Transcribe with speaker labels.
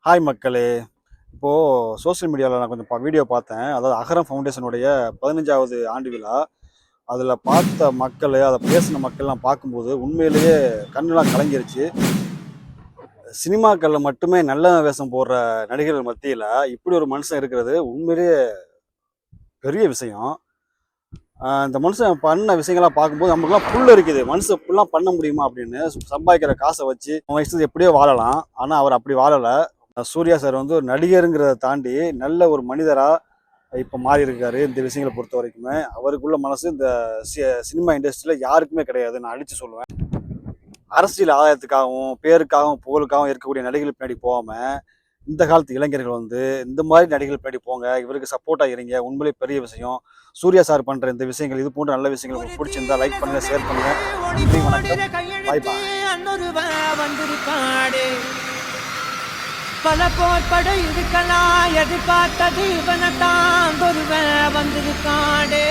Speaker 1: Hi மக்களே! Social மீடியாவில் நான் கொஞ்சம் வீடியோ பார்த்தேன். அதாவது அகரம் ஃபவுண்டேஷனுடைய 15வது ஆண்டு விழா. அதில் பார்த்த மக்கள், அதை பேசின மக்கள்லாம் பார்க்கும்போது உண்மையிலேயே கண்ணெல்லாம் கலங்கிருச்சு. சினிமாக்களில் மட்டுமே நல்ல வேஷம் போடுற நடிகர்கள் மத்தியில் இப்படி ஒரு மனுஷன் இருக்கிறது உண்மையிலேயே பெரிய விஷயம். இந்த மனுஷன் பண்ண விஷயங்கள்லாம் பார்க்கும்போது நமக்குலாம் புல்லரிக்குது. மனுஷன் இப்படிலாம் பண்ண முடியுமா அப்படின்னு. சம்பாதிக்கிற காசை வச்சு அவன் இஷ்டத்துக்கு எப்படியோ வாழலாம். ஆனால் அவர் அப்படி வாழலை. சூர்யா சார் வந்து ஒரு நடிகருங்கிறத தாண்டி நல்ல ஒரு மனிதரா இப்போ மாறி இருக்காரு. இந்த விஷயங்களை பொறுத்த வரைக்குமே அவருக்குள்ள மனசு இந்த சினிமா இண்டஸ்ட்ரியில யாருக்குமே கிடையாது. நான் அடிச்சு சொல்லுவேன். அரசியல் ஆதாயத்துக்காகவும் பேருக்காகவும் புகழுக்காகவும் இருக்கக்கூடிய நடிகர்கள் பின்னாடி போகாம இந்த காலத்து இளைஞர்கள் வந்து இந்த மாதிரி நடிகர்கள் பின்னாடி போங்க, இவருக்கு சப்போர்ட்டா இருங்க. உண்மையிலே பெரிய விஷயம். சூர்யா சார் பண்ற இந்த விஷயங்கள், இது போன்ற நல்ல விஷயங்கள் உங்களுக்கு பிடிச்சிருந்தா லைக் பண்ணுங்க, ஷேர் பண்ணுங்க. நன்றி, வணக்கம், பாய் பாய்.
Speaker 2: பல போர்பட இருக்கலாம், எதிர்பார்த்தது இவனத்தான் ஒருவன் வந்திருக்காடே.